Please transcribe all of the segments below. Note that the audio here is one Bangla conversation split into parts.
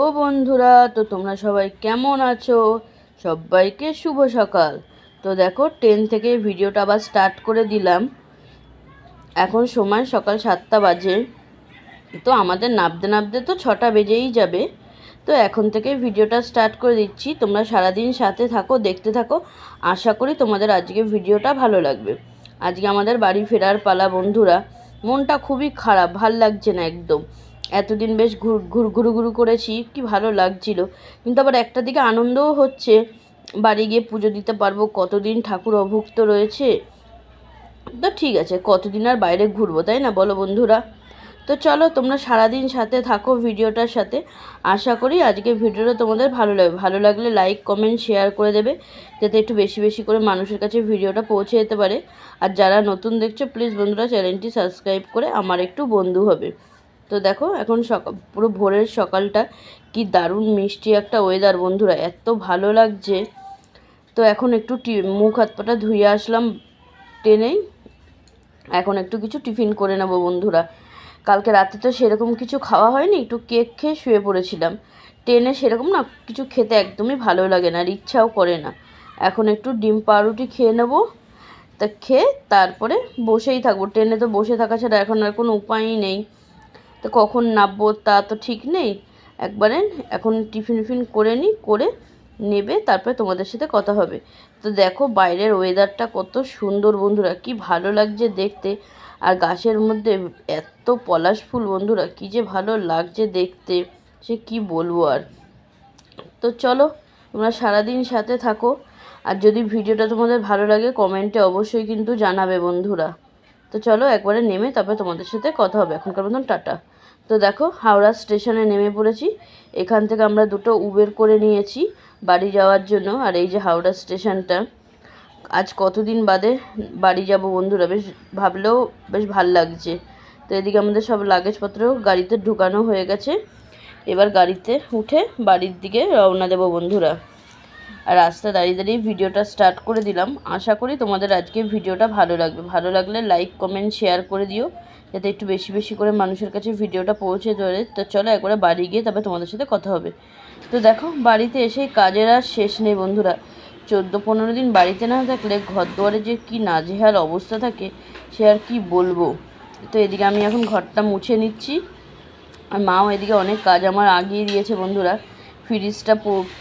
ও বন্ধুরা, তো তোমরা সবাই কেমন আছো? সবাইকে শুভ সকাল। তো দেখো 10 থেকে ভিডিওটা আবার স্টার্ট করে দিলাম। এখন সময় সকাল 7টা বাজে। তো আমাদের নাবতে নাবতে তো 6টা বেজেই যাবে। তো এখন থেকে ভিডিওটা স্টার্ট করে দিচ্ছি। তোমরা সারাদিন সাথে থাকো, দেখতে থাকো। আশা করি তোমাদের আজকে ভিডিওটা ভালো লাগবে। আজকে আমাদের বাড়ি ফেরার পালা বন্ধুরা। মনটা খুবই খারাপ, ভাল লাগছে না একদম। এতদিন বেশ ঘুরু করেছি, কি ভালো লাগছিল। কিন্তু আবার একটা দিকে আনন্দও হচ্ছে, বাড়ি গিয়ে পুজো দিতে পারবো। কতদিন ঠাকুর অভুক্ত রয়েছে। তো ঠিক আছে, কতদিন আর বাইরে ঘুরবো, তাই না বলো বন্ধুরা? তো চলো তোমরা সারাদিন সাথে থাকো ভিডিওটার সাথে। আশা করি আজকে ভিডিওটা তোমাদের ভালো লাগবে। ভালো লাগলে লাইক কমেন্ট শেয়ার করে দেবে, যাতে একটু বেশি বেশি করে মানুষের কাছে ভিডিওটা পৌঁছে যেতে পারে। আর যারা নতুন দেখছো প্লিজ বন্ধুরা চ্যানেলটি সাবস্ক্রাইব করে আমার একটু বন্ধু হবে। তো দেখো এখন পুরো ভোরের সকালটা কি দারুণ মিষ্টি একটা ওয়েদার বন্ধুরা, এত ভালো লাগছে। তো এখন একটু মুখ হাত পাটা ধুয়ে আসলাম ট্রেনেই। এখন একটু কিছু টিফিন করে নেবো বন্ধুরা। কালকে রাতে তো সেরকম কিছু খাওয়া হয়নি, একটু কেক খেয়ে শুয়ে পড়েছিলাম। ট্রেনে সেরকম না কিছু খেতে একদমই ভালো লাগে না, আর ইচ্ছাও করে না। এখন একটু ডিম পাউরুটি খেয়ে নেবো। তা খেয়ে তারপরে বসেই থাকবো। ট্রেনে তো বসে থাকা ছাড়া এখন আর কোনো উপায়ই নেই। তো কখন নামবো তা তো ঠিক নেই। একবারে এখন টিফিন করে নিই, করে নেবে তারপরে তোমাদের সাথে কথা হবে। তো দেখো বাইরের ওয়েদারটা কত সুন্দর বন্ধুরা, কি ভালো লাগছে দেখতে। আর গাছের মধ্যে এত পলাশ ফুল বন্ধুরা, কি যে ভালো লাগছে দেখতে, সে কি বলবো আর। তো চলো তোমরা সারাদিন সাথে থাকো। আর যদি ভিডিওটা তোমাদের ভালো লাগে কমেন্টে অবশ্যই কিন্তু জানাবে বন্ধুরা। তো চলো একবারে নেমে তারপরে তোমাদের সাথে কথা হবে। এখনকার মতন টাটা। তো দেখো হাওড়া স্টেশনে নেমে পড়েছি। এখান থেকে আমরা দুটো উবের করে নিয়েছি বাড়ি যাওয়ার জন্য। আর এই যে হাওড়া স্টেশনটা, আজ কতদিন বাদে বাড়ি যাব বন্ধুরা, বেশ ভাবলেও বেশ ভাল লাগছে। তো এদিকে আমাদের সব লাগেজপত্র গাড়িতে ঢুকানো হয়ে গেছে। এবার গাড়িতে উঠে বাড়ির দিকে রওনা দেব বন্ধুরা। আর রাস্তা দাঁড়িয়ে ভিডিওটা স্টার্ট করে দিলাম। আশা করি তোমাদের আজকে ভিডিওটা ভালো লাগবে। ভালো লাগলে লাইক কমেন্ট শেয়ার করে দিও, যাতে একটু বেশি বেশি করে মানুষের কাছে ভিডিওটা পৌঁছে ধরে। তো চলো একবারে বাড়ি গিয়ে তারপরে তোমাদের সাথে কথা হবে। তো দেখো বাড়িতে এসেই কাজের আর শেষ নেই বন্ধুরা। 14-15 দিন বাড়িতে না থাকলে ঘর দুয়ারে যে কী নাজেহাল অবস্থা থাকে, সে আর কি বলবো। তো এদিকে আমি এখন ঘরটা মুছে নিচ্ছি। আর মাও এদিকে অনেক কাজ আমার আগিয়ে দিয়েছে বন্ধুরা। ফ্রিজটা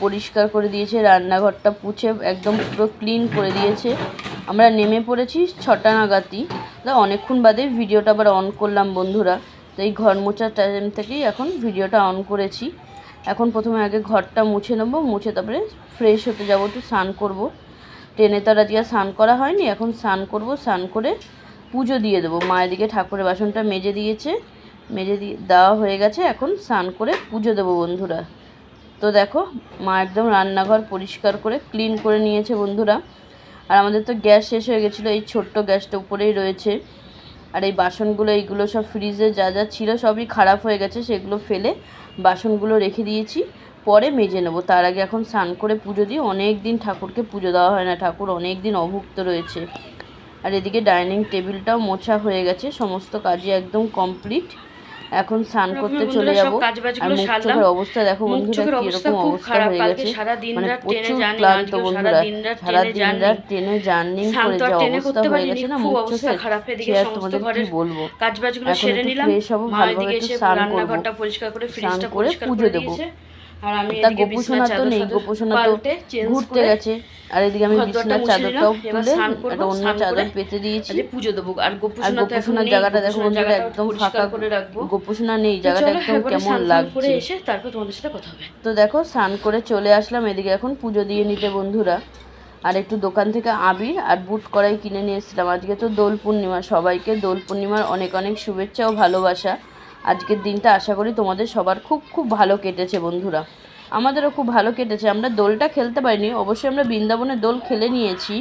পরিষ্কার করে দিয়েছে, রান্নাঘরটা পুছে একদম পুরো ক্লিন করে দিয়েছে। আমরা নেমে পড়েছি 6টা নাগাদই। অনেকক্ষণ বাদে ভিডিওটা আবার অন করলাম বন্ধুরা। তো এই ঘর মোছার টাইম থেকেই এখন ভিডিওটা অন করেছি। এখন প্রথমে আগে ঘরটা মুছে নেবো, মুছে তারপরে ফ্রেশ হতে যাবো, একটু স্নান করবো। ট্রেনে তো আর আজকে স্নান করা হয়নি, এখন স্নান করবো। স্নান করে পুজো দিয়ে দেবো। মা এদিকে ঠাকুরের বাসনটা মেজে দিয়েছে, দেওয়া হয়ে গেছে। এখন স্নান করে পুজো দেবো বন্ধুরা। তো দেখো মা একদম রান্নাঘর পরিষ্কার করে ক্লিন করে নিয়েছে বন্ধুরা। আর আমাদের তো গ্যাস শেষ হয়ে গেছিলো, এই ছোট্ট গ্যাসটা উপরেই রয়েছে। আর এই বাসনগুলো এইগুলো সব ফ্রিজে যা যা ছিল সবই খারাপ হয়ে গেছে, সেগুলো ফেলে বাসনগুলো রেখে দিয়েছি, পরে মেজে নেবো। তার আগে এখন স্নান করে পুজো দিই। অনেক দিন ঠাকুরকে পুজো দেওয়া হয় না, ঠাকুর অনেক দিন অভুক্ত রয়েছে। আর এদিকে ডাইনিং টেবিলটাও মোছা হয়ে গেছে, সমস্ত কাজই একদম কমপ্লিট। এখন স্নান করতে চলে যাবো। আর মুখ চোখের অবস্থা দেখো বন্ধুরা, কিরকম অবস্থা হয়ে গেছে। মানে প্রচুর ক্লান্ত বন্ধুরা, সারাদিন রাত ট্রেনে জার্নি করে যা অবস্থা হয়ে গেছে না মুখ চোখের, সে আর তোমাদের কি বলবো। এখন একটু ফ্রেশ হবো, ভালোভাবে একটু স্নান করবো, স্নান করে পুজো দেবো। তা গোপুসোনা তো নেই, গোপুসোনা তো ঘুরতে গেছে। আর এদিকে আমি বিছানার চাদরটাও তুলে একটা অন্য চাদর পেতে দিয়েছি, পুজো দেবো। আর গোপুসোনার জায়গাটা দেখো বন্ধুরা, একদম ফাঁকা করে রাখবো। গোপুসোনা নেই, জায়গাটা একদম কেমন লাগছে। এসে তারপর তোমাদের সাথে কথা হবে। তো দেখো স্নান করে চলে আসলাম এদিকে এখন পুজো দিয়ে নিতে বন্ধুরা। আর একটু দোকান থেকে আবির আর বুট কড়াই কিনে নিয়ে এসেছিলাম। আজকে তো দোল পূর্ণিমা, সবাইকে দোল পূর্ণিমার অনেক অনেক শুভেচ্ছা ও ভালোবাসা। আজকের দিনটা আশা করি তোমাদের সবার খুব খুব ভালো কেটেছে বন্ধুরা। আমাদেরও খুব ভালো কেটেছে। আমরা দোলটা খেলতে পারিনি, অবশ্যই আমরা বৃন্দাবনে দোল খেলে নিয়েছি,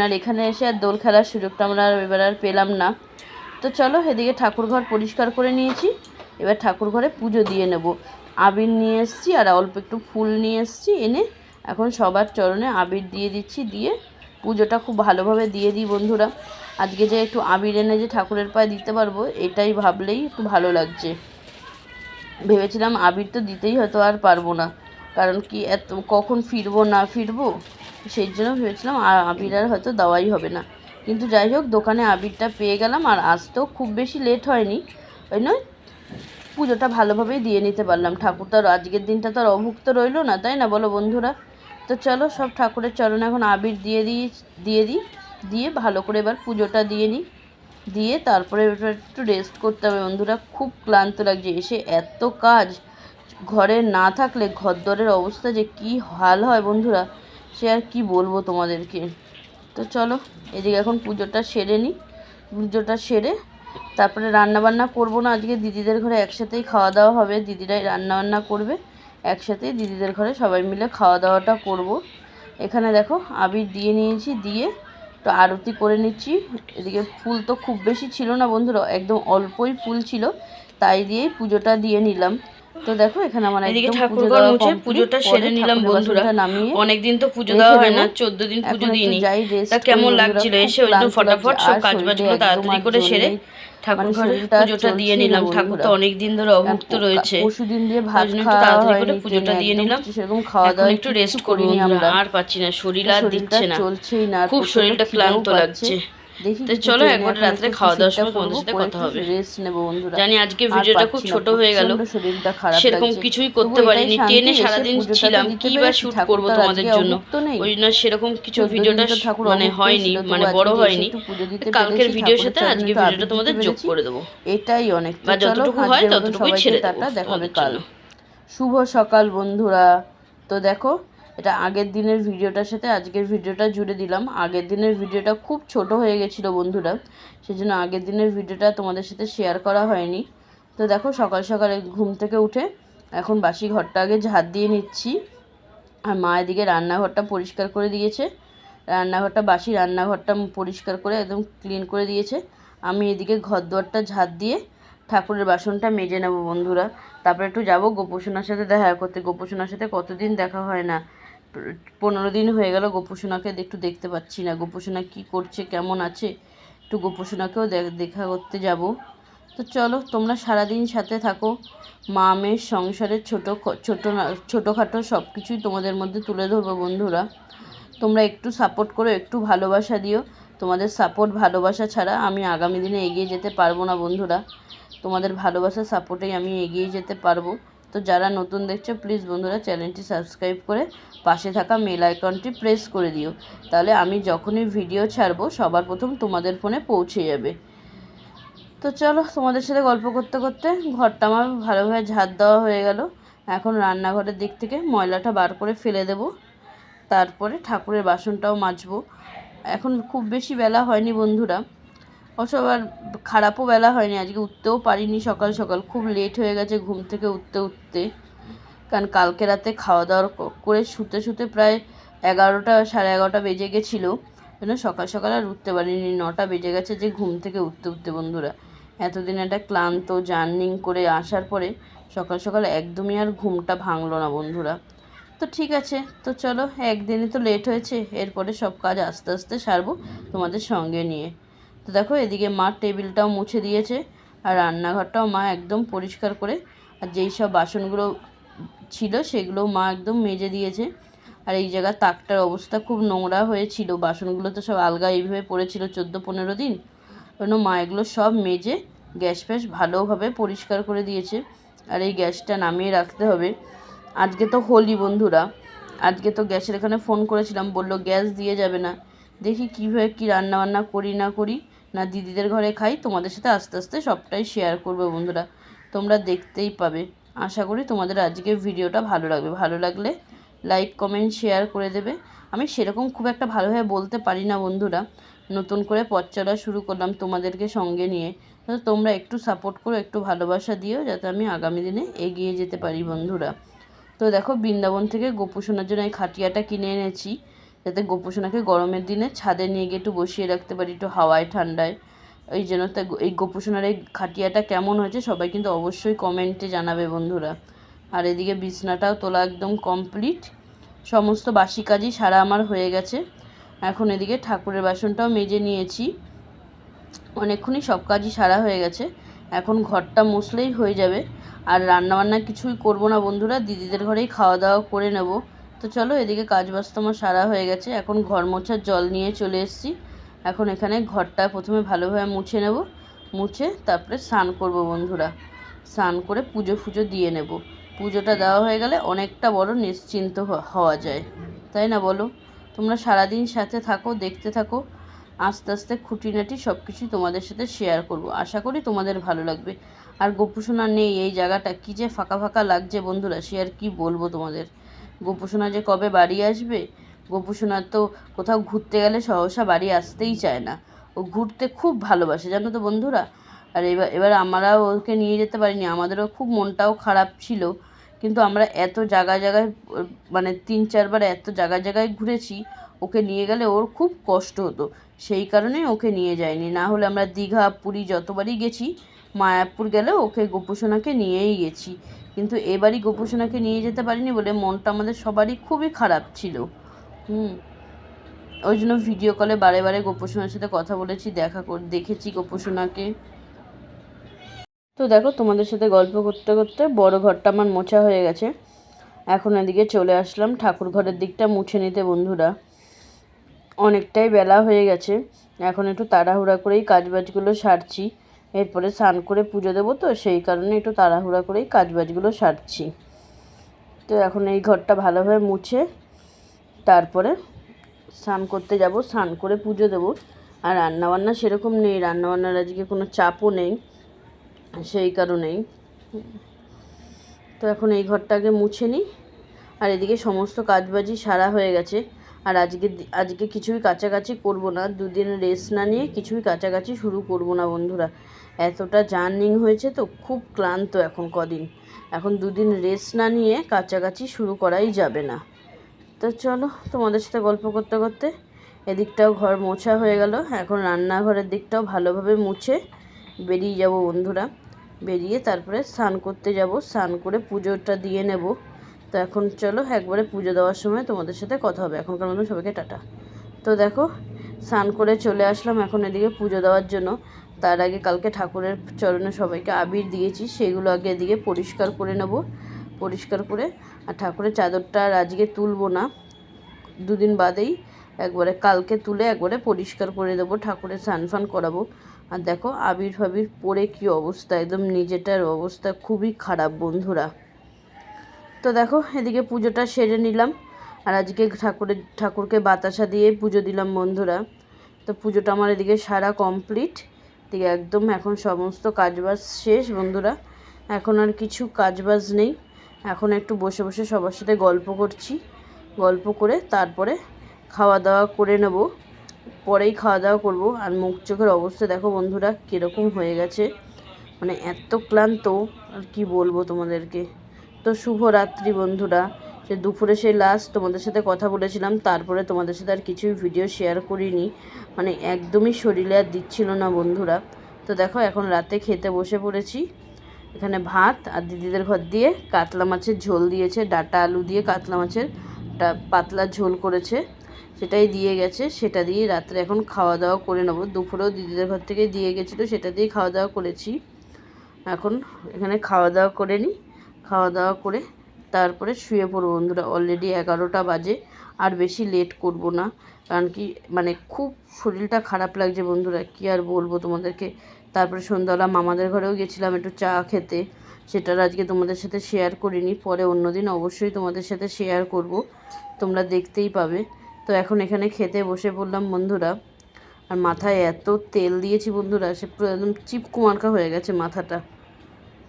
আর এখানে এসে আর দোল খেলার সুযোগটা আমরা এবার আর পেলাম না। তো চলো এদিকে ঠাকুরঘর পরিষ্কার করে নিয়েছি, এবার ঠাকুরঘরে পুজো দিয়ে নেব। আবির নিয়ে এসেছি আর অল্প একটু ফুল নিয়ে এসেছি, এনে এখন সবার চরণে আবির দিয়ে দিচ্ছি, দিয়ে পুজোটা খুব ভালোভাবে দিয়ে দিই বন্ধুরা। আজকে যে একটু আবির এনে যে ঠাকুরের পায়ে দিতে পারবো, এটাই ভাবলেই একটু ভালো লাগছে। ভেবেছিলাম আবির তো দিতেই হয়তো আর পারবো না, কারণ কি এত কখন ফিরবো না ফিরবো, সেই জন্য ভেবেছিলাম আবির আর হয়তো দেওয়াই হবে না। কিন্তু যাই হোক, দোকানে আবিরটা পেয়ে গেলাম, আর আসতেও খুব বেশি লেট হয়নি। ওই নয়, পুজোটা ভালোভাবেই দিয়ে নিতে পারলাম। ঠাকুর তো আর আজকের দিনটা তো আর অভুক্ত রইলো না, তাই না বলো বন্ধুরা? তো চলো সব ঠাকুরের চরণে এখন আবির দিয়ে ভালো করে এবার পুজোটা দিয়ে নিই। দিয়ে তারপরে একটু রেস্ট করতে হবে বন্ধুরা। খুব ক্লান্ত লাগছে, এসে এত কাজ, ঘরে না থাকলে ঘরদরের অবস্থা যে কি হাল হয় বন্ধুরা, সে আর কি বলবো তোমাদেরকে। তো চলো এদিকে এখন পুজোটা সেরে নিই। পুজোটা সেরে তারপরে রান্নাবান্না করবো না, আজকে দিদিদের ঘরে একসাথেই খাওয়া দাওয়া হবে। দিদিরাই রান্নাবান্না করবে, একসাথেই দিদিদের ঘরে সবাই মিলে খাওয়া দাওয়াটা করব। এখানে দেখো আবির দিয়ে নিয়েছি, দিয়ে তো আরতি করে নিচ্ছি। এদিকে ফুল তো খুব বেশি ছিল না বন্ধুরা, একদম অল্পই ফুল ছিল, তাই দিয়েই পুজোটা দিয়ে নিলাম। তো দেখো এখানে আমার এদিকে একদম ঠাকুর পুজো ঘর দেওয়া মুছে পুজোটা সেরে নিলাম বন্ধুরা। নামিয়ে অনেকদিন তো পুজো দেওয়া হয় না, 14 দিন পুজো দিইনি। তা কেমন লাগছিল এসে একদম ফটাফট সব কাজ বাজগুলো তাড়াতাড়ি করে সেরে ঠাকুর ঘরে পুজোটা দিয়ে নিলাম। ঠাকুর তো অনেক দিন ধরে অভুক্ত রয়েছে, পরশুদিন দিয়ে ভাত একটু খাওয়া তাড়াতাড়ি করে হয়নি, পুজোটা দিয়ে নিলাম। সেরকম খাওয়া এখন দাওয়া একটু রেস্ট করবো বন্ধুরা, আর পাচ্ছি না, শরীর আর দিচ্ছে না, চলছেই না, খুব শরীরটা ক্লান্ত লাগছে। দেখি তো চলো একবার রাত্রে খাওয়া দাওয়ার সময় তোমাদের সাথে কথা হবে। রেস্ট নেবো বন্ধুরা। জানি আজকে ভিডিওটা খুব ছোট হয়ে গেল, শরীরটা খারাপ সেরকম লাগছে, কিছুই করতে পারিনি, টেনে সারাদিন ছিলাম, কি বা শুট করবো তোমাদের জন্য, ওই জন্য সেরকম কিছু ভিডিওটা মানে হয়নি, মানে বড় হয়নি। কালকের ভিডিওর সাথে আজকে ভিডিওটা তোমাদের যোগ করে দেবো, এটাই অনেক। বা যতটুকু হয় ততটুকুই ছেড়ে দেবো। দেখাবে কাল। শুভ সকাল বন্ধুরা। তো দেখো, এটা আগের দিনের ভিডিওটার সাথে আজকের ভিডিওটা জুড়ে দিলাম। আগের দিনের ভিডিওটা খুব ছোট হয়ে গেছিলো বন্ধুরা, সেজন্য আগের দিনের ভিডিওটা তোমাদের সাথে শেয়ার করা হয়নি। তো দেখো সকাল সকাল ঘুম থেকে উঠে এখন বাসি ঘরটা আগে ঝাড় দিয়ে নিচ্ছি। আর মা এদিকে রান্নাঘরটা পরিষ্কার করে দিয়েছে, বাসি রান্নাঘরটা পরিষ্কার করে একদম ক্লিন করে দিয়েছে। আমি এদিকে ঘর দুয়ারটা ঝাড় দিয়ে ঠাকুরের বাসনটা মেজে নেব বন্ধুরা। তারপরে একটু যাব গোপুসোনার সাথে দেখা করতে। গোপুসোনার সাথে কতদিন দেখা হয় না, 15 দিন হয়ে গেল গোপুসোনাকে একটু দেখতে পাচ্ছি না। গোপুসোনা কি করছে, কেমন আছে, একটু গোপুসোনাকেও দেখা করতে যাব। তো চলো তোমরা সারাদিন সাথে থাকো। মা মেয়ের সংসারের ছোটোখাটো সব কিছুই তোমাদের মধ্যে তুলে ধরবো বন্ধুরা। তোমরা একটু সাপোর্ট করো, একটু ভালোবাসা দিও। তোমাদের সাপোর্ট ভালোবাসা ছাড়া আমি আগামী দিনে এগিয়ে যেতে পারবো না বন্ধুরা। তোমাদের ভালোবাসা সাপোর্টেই আমি এগিয়ে যেতে পারবো। তো যারা নতুন দেখছো প্লিজ বন্ধুরা চ্যানেলটি সাবস্ক্রাইব করে পাশে থাকা বেল আইকনটি প্রেস করে দিও, তাহলে আমি যখনই ভিডিও ছাড়বো সবার প্রথম তোমাদের ফোনে পৌঁছে যাবে। তো চলো তোমাদের সাথে গল্প করতে করতে ঘরটা আমার ভালোভাবে ঝাড় দেওয়া হয়ে গেল। এখন রান্নাঘরের দিক থেকে ময়লাটা বার করে ফেলে দেব, তারপরে ঠাকুরের বাসনটাও মাজবো। এখন খুব বেশি বেলা হয়নি বন্ধুরা, অবশ্য আবার খারাপও বেলা হয়নি, আজকে উঠতেও পারিনি সকাল সকাল, খুব লেট হয়ে গেছে ঘুম থেকে উঠতে। কারণ কালকে রাতে খাওয়া দাওয়া করে শুতে প্রায় 11টা 11:30 বেজে গেছিলো, জন্য সকাল সকাল আর উঠতে পারিনি। 9টা বেজে গেছে যে ঘুম থেকে উঠতে বন্ধুরা। এতদিন একটা ক্লান্ত জার্নি করে আসার পরে সকাল সকাল একদমই আর ঘুমটা ভাঙলো না বন্ধুরা। তো ঠিক আছে, তো চলো একদিনই তো লেট হয়েছে, এরপরে সব কাজ আস্তে আস্তে সারবো তোমাদের সঙ্গে নিয়ে। তো দেখো এদিকে মা টেবিলটাও মুছে দিয়েছে, আর রান্নাঘরটাও মা একদম পরিষ্কার করে, আর যেই সব বাসনগুলো ছিল সেগুলো মা একদম মেজে দিয়েছে। আর এই জায়গার তাকটার অবস্থা খুব নোংরা হয়েছিল, বাসনগুলো তো সব আলগা এইভাবে পড়েছিল 14-15 দিন, জন্য মা এগুলো সব মেজে গ্যাস ফ্যাস ভালোভাবে পরিষ্কার করে দিয়েছে। আর এই গ্যাসটা নামিয়ে রাখতে হবে। আজকে তো হোলি বন্ধুরা, আজকে তো গ্যাসের এখানে ফোন করেছিলাম, বললো গ্যাস দিয়ে যাবে না। দেখি কীভাবে কী রান্নাবান্না করি না দিদিদের ঘরে খাই, তোমাদের সাথে আস্তে আস্তে সবটাই শেয়ার করবে বন্ধুরা, তোমরা দেখতেই পাবে। আশা করি তোমাদের আজকে ভিডিওটা ভালো লাগবে, ভালো লাগলে লাইক কমেন্ট শেয়ার করে দেবে। আমি সেরকম খুব একটা ভালোভাবে বলতে পারি না বন্ধুরা, নতুন করে পথ চলা শুরু করলাম তোমাদেরকে সঙ্গে নিয়ে। তো তোমরা একটু সাপোর্ট করো, একটু ভালোবাসা দিও, যাতে আমি আগামী দিনে এগিয়ে যেতে পারি বন্ধুরা। তো দেখো বৃন্দাবন থেকে গোপুসোনার জন্য এই খাটিয়াটা কিনে এনেছি, যাতে গোপুসোনাকে গরমের দিনে ছাদে নিয়ে গিয়ে একটু বসিয়ে রাখতে পারি, একটু হাওয়ায় ঠান্ডায়। এই জন্য এই গোপুসোনার এই খাটিয়াটা কেমন হয়েছে সবাই কিন্তু অবশ্যই কমেন্টে জানাবে বন্ধুরা। আর এদিকে বিছনাটাও তোলা একদম কমপ্লিট, সমস্ত বাসি কাজই সারা আমার হয়ে গেছে। এখন এদিকে ঠাকুরের বাসনটাও মেজে নিয়েছি, অনেকক্ষণই সব কাজই সারা হয়ে গেছে। এখন ঘরটা মুছলেই হয়ে যাবে। আর রান্নাবান্না কিছুই করব না বন্ধুরা, দিদিদের ঘরেই খাওয়া দাওয়া করে নেব। তো চলো, এদিকে কাজবাজ তো আমার সারা হয়ে গেছে। এখন ঘর মোছার জল নিয়ে চলে এসেছি। এখন এখানে ঘরটা প্রথমে ভালোভাবে মুছে নেব, মুছে তারপরে স্নান করব বন্ধুরা। স্নান করে পুজো ফুজো দিয়ে নেব। পুজোটা দেওয়া হয়ে গেলে অনেকটা বড় নিশ্চিন্ত হওয়া যায়, তাই না বলো? তোমরা সারাদিন সাথে থাকো, দেখতে থাকো। আস্তে আস্তে খুঁটিনাটি সব কিছুই তোমাদের সাথে শেয়ার করব। আশা করি তোমাদের ভালো লাগবে। আর গোপুসোনা নেই, এই জায়গাটা কী যে ফাঁকা ফাঁকা লাগছে বন্ধুরা, সে আর কি বলবো তোমাদের। গোপুসোনা যে কবে বাড়ি আসবে, গোপুসোনার তো কোথাও ঘুরতে গেলে সহসা বাড়ি আসতেই চায় না। ও ঘুরতে খুব ভালোবাসে, জানো তো বন্ধুরা। আর এবার আমরাও ওকে নিয়ে যেতে পারিনি, আমাদেরও খুব মনটাও খারাপ ছিল। কিন্তু আমরা এত জায়গায় জায়গায় মানে 3-4 বার এত জায়গায় জায়গায় ঘুরেছি, ওকে নিয়ে গেলে ওর খুব কষ্ট হতো, সেই কারণেই ওকে নিয়ে যায়নি। না হলে আমরা দীঘা পুরী যতবারই গেছি, মায়াপুর গেলেও ওকে গোপুসোনাকে নিয়েই গেছি। কিন্তু এবারই গোপুসোনাকে নিয়ে যেতে পারিনি বলে মনটা আমাদের সবারই খুবই খারাপ ছিল। ওই জন্য ভিডিও কলে বারে বারে গোপুসোনার সাথে কথা বলেছি, দেখেছি গোপুসোনাকে। তো দেখো, তোমাদের সাথে গল্প করতে করতে বড় ঘরটা আমার মোছা হয়ে গেছে। এখন এদিকে চলে আসলাম ঠাকুর ঘরের দিকটা মুছে নিতে বন্ধুরা। অনেকটাই বেলা হয়ে গেছে, এখন একটু তাড়াহুড়া করেই কাজবাজগুলো সারছি। এরপরে স্নান করে পুজো দেবো, তো সেই কারণে একটু তাড়াহুড়া করেই কাজবাজগুলো সারছি। তো এখন এই ঘরটা ভালোভাবে মুছে তারপরে স্নান করতে যাব, স্নান করে পুজো দেবো। আর রান্নাবান্না সেরকম নেই, রান্নাবান্নার আজকে কোনো চাপও নেই, সেই কারণেই। তো এখন এই ঘরটাকে মুছে নিই। আর এদিকে সমস্ত কাজবাজই সারা হয়ে গেছে। আর আজকে কিছুই কাছাকাছি করব না, 2 দিন রেস্ট না নিয়ে কিছুই কাছাকাছি শুরু করব না বন্ধুরা। এতটা জার্নিং হয়েছে তো খুব ক্লান্ত এখন কদিন। এখন 2 দিন রেস্ট না নিয়ে কাছাকাছি শুরু করাই যাবে না। তো চলো, তোমাদের সাথে গল্প করতে করতে এদিকটাও ঘর মোছা হয়ে গেল। এখন রান্নাঘরের দিকটাও ভালোভাবে মুছে বেরিয়ে যাব বন্ধুরা। বেরিয়ে তারপরে স্নান করতে যাব, স্নান করে পুজোটা দিয়ে নেব। তো এখন চলো, একবারে পুজো দেওয়ার সময় তোমাদের সাথে কথা হবে। এখনকার মতো সবাইকে টাটা। তো দেখো, স্নান করে চলে আসলাম এখন এদিকে পুজো দেওয়ার জন্য। তার আগে কালকে ঠাকুরের চরণে সবাইকে আবির দিয়েছি, সেগুলো আগে এদিকে পরিষ্কার করে নেব। পরিষ্কার করে আর ঠাকুরের চাদরটা আর আজকে তুলবো না, 2 দিন বাদেই একবারে কালকে তুলে একবারে পরিষ্কার করে দেবো, ঠাকুরের স্নান ফান করাবো। আর দেখো, আবির ফাবির পরে কী অবস্থা, একদম নিজেটার অবস্থা খুবই খারাপ বন্ধুরা। তো দেখো, এদিকে পুজোটা সেরে নিলাম। আর আজকে ঠাকুরকে বাতাসা দিয়ে পুজো দিলাম বন্ধুরা। তো পুজোটা আমার এদিকে সারা কমপ্লিট। এদিকে একদম এখন সমস্ত কাজবাজ শেষ বন্ধুরা। এখন আর কিছু কাজবাজ নেই। এখন একটু বসে বসে সবার সাথে গল্প করছি। গল্প করে তারপরে খাওয়া দাওয়া করে নেব, পরেই খাওয়া দাওয়া করব। আর মুখ চোখের অবস্থা দেখো বন্ধুরা কীরকম হয়ে গেছে, মানে এত ক্লান্ত আর কি বলবো তোমাদেরকে। তো শুভরাত্রি বন্ধুরা। সে দুপুরে সেই লাস্ট তোমাদের সাথে কথা বলেছিলাম, তারপরে তোমাদের সাথে আর কিছুই ভিডিও শেয়ার করিনি, মানে একদমই শরীরে আর দিচ্ছিল না বন্ধুরা। তো দেখো, এখন রাতে খেতে বসে পড়েছি। এখানে ভাত আর দিদিদের ঘর দিয়ে কাতলা মাছের ঝোল দিয়েছে, ডাঁটা আলু দিয়ে কাতলা মাছের পাতলা ঝোল করেছে, সেটাই দিয়ে গেছে। সেটা দিয়ে রাত্রে এখন খাওয়া দাওয়া করে নেবো। দুপুরেও দিদিদের ঘর থেকে দিয়ে গেছিলো, সেটা দিয়েই খাওয়া দাওয়া করেছি। এখন এখানে খাওয়া দাওয়া করে নিই, খাওয়া দাওয়া করে তারপরে শুয়ে পড়বো বন্ধুরা। অলরেডি 11টা বাজে, আর বেশি লেট করব না, কারণ কি মানে খুব শরীরটা খারাপ লাগছে বন্ধুরা, কি আর বলবো তোমাদেরকে। তারপরে সন্ধ্যাবেলা মামাদের ঘরেও গেছিলাম একটু চা খেতে, সেটার আজকে তোমাদের সাথে শেয়ার করিনি, পরে অন্যদিন অবশ্যই তোমাদের সাথে শেয়ার করব, তোমরা দেখতেই পাবে। তো এখন এখানে খেতে বসে পড়লাম বন্ধুরা। আর মাথায় এত তেল দিয়েছি বন্ধুরা, সে পুরো একদম চিপকুমার্কা হয়ে গেছে মাথাটা।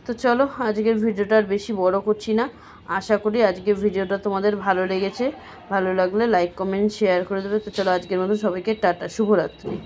তো চলো, আজকের ভিডিওটা আর বেশি বড় করছি না। আশা করি আজকের ভিডিওটা তোমাদের ভালো লেগেছে। ভালো লাগলে লাইক কমেন্ট শেয়ার করে দেবে। তো চলো, আজকের মতো সবাইকে টাটা, শুভরাত্রি।